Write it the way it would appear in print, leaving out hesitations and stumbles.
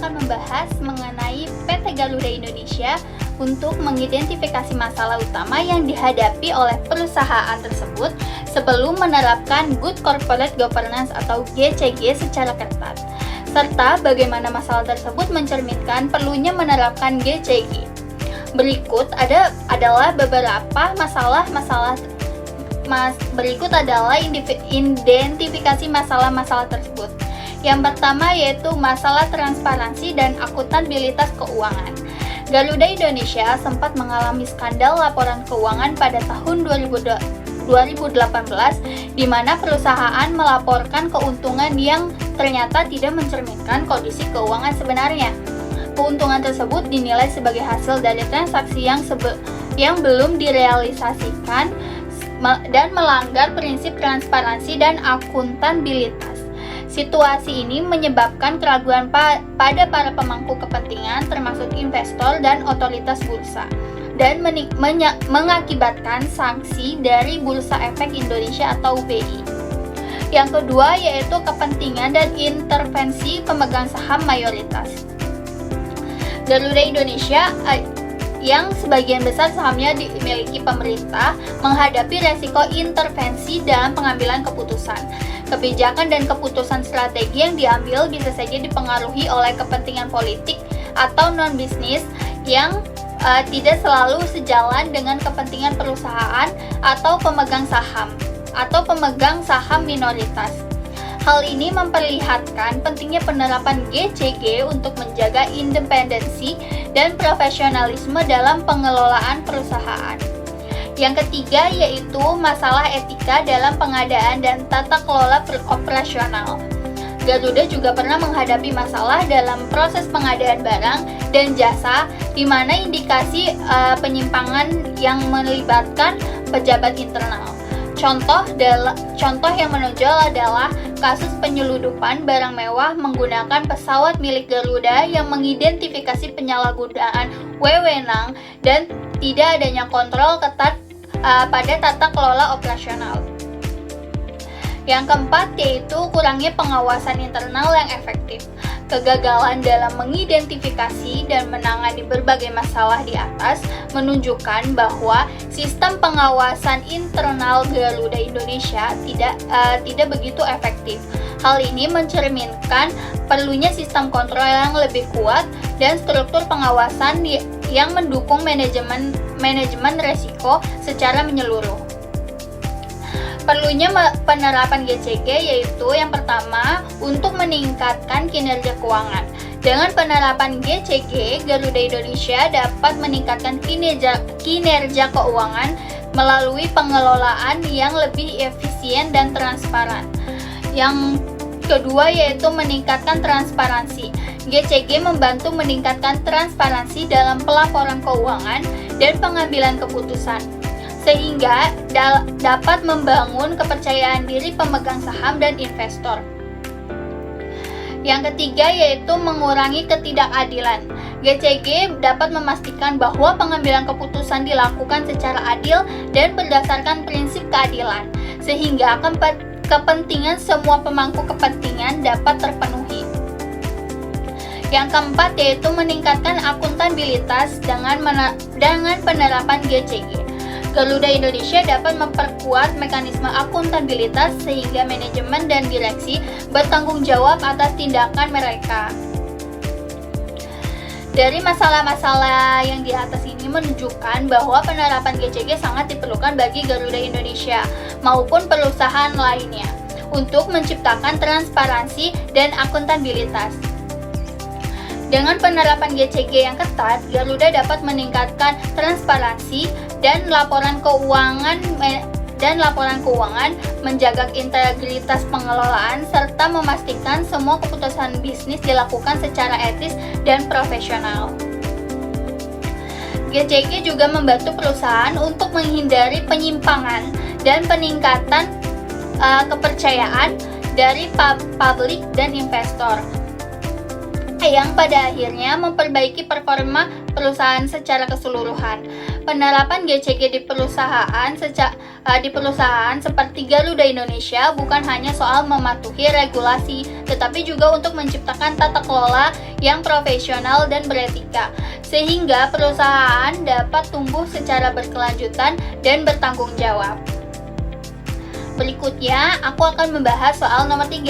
akan membahas mengenai PT Garuda Indonesia untuk mengidentifikasi masalah utama yang dihadapi oleh perusahaan tersebut sebelum menerapkan Good Corporate Governance atau GCG secara ketat, serta bagaimana masalah tersebut mencerminkan perlunya menerapkan GCG. Berikut adalah beberapa berikut adalah identifikasi masalah-masalah tersebut. Yang pertama yaitu masalah transparansi dan akuntabilitas keuangan. Garuda Indonesia sempat mengalami skandal laporan keuangan pada tahun 2018 di mana perusahaan melaporkan keuntungan yang ternyata tidak mencerminkan kondisi keuangan sebenarnya. Keuntungan tersebut dinilai sebagai hasil dari transaksi yang belum direalisasikan dan melanggar prinsip transparansi dan akuntabilitas. Situasi ini menyebabkan keraguan pada para pemangku kepentingan termasuk investor dan otoritas bursa dan mengakibatkan sanksi dari Bursa Efek Indonesia atau BI. Yang kedua yaitu kepentingan dan intervensi pemegang saham mayoritas. Garuda Indonesia yang sebagian besar sahamnya dimiliki pemerintah menghadapi resiko intervensi dalam pengambilan keputusan. Kebijakan dan keputusan strategi yang diambil bisa saja dipengaruhi oleh kepentingan politik atau non-bisnis yang tidak selalu sejalan dengan kepentingan perusahaan atau pemegang saham minoritas. Hal ini memperlihatkan pentingnya penerapan GCG untuk menjaga independensi dan profesionalisme dalam pengelolaan perusahaan. Yang ketiga yaitu masalah etika dalam pengadaan dan tata kelola operasional. Garuda juga pernah menghadapi masalah dalam proses pengadaan barang dan jasa di mana indikasi penyimpangan yang melibatkan pejabat internal. Contoh yang menonjol adalah kasus penyeludupan barang mewah menggunakan pesawat milik Garuda yang mengidentifikasi penyalahgunaan wewenang dan tidak adanya kontrol ketat pada tata kelola operasional. Yang keempat yaitu kurangnya pengawasan internal yang efektif. Kegagalan dalam mengidentifikasi dan menangani berbagai masalah di atas menunjukkan bahwa sistem pengawasan internal Garuda Indonesia tidak begitu efektif. Hal ini mencerminkan perlunya sistem kontrol yang lebih kuat dan struktur pengawasan yang mendukung manajemen resiko secara menyeluruh. Perlunya penerapan GCG yaitu yang pertama untuk meningkatkan kinerja keuangan. Dengan penerapan GCG, Garuda Indonesia dapat meningkatkan kinerja keuangan melalui pengelolaan yang lebih efisien dan transparan. Yang kedua yaitu meningkatkan transparansi. GCG membantu meningkatkan transparansi dalam pelaporan keuangan dan pengambilan keputusan, sehingga dapat membangun kepercayaan diri pemegang saham dan investor. Yang ketiga yaitu mengurangi ketidakadilan. GCG dapat memastikan bahwa pengambilan keputusan dilakukan secara adil dan berdasarkan prinsip keadilan, sehingga kepentingan semua pemangku kepentingan dapat terpenuhi. Yang keempat yaitu meningkatkan akuntabilitas dengan penerapan GCG. Garuda Indonesia dapat memperkuat mekanisme akuntabilitas sehingga manajemen dan direksi bertanggung jawab atas tindakan mereka. Dari masalah-masalah yang di atas ini menunjukkan bahwa penerapan GCG sangat diperlukan bagi Garuda Indonesia maupun perusahaan lainnya untuk menciptakan transparansi dan akuntabilitas. Dengan penerapan GCG yang ketat, Garuda dapat meningkatkan transparansi dan laporan keuangan, menjaga integritas pengelolaan, serta memastikan semua keputusan bisnis dilakukan secara etis dan profesional. GCG juga membantu perusahaan untuk menghindari penyimpangan dan peningkatan kepercayaan dari publik dan investor, yang pada akhirnya memperbaiki performa perusahaan secara keseluruhan. Penerapan GCG di perusahaan seperti Garuda Indonesia bukan hanya soal mematuhi regulasi, tetapi juga untuk menciptakan tata kelola yang profesional dan beretika, sehingga perusahaan dapat tumbuh secara berkelanjutan dan bertanggung jawab. Berikutnya, aku akan membahas soal nomor 3.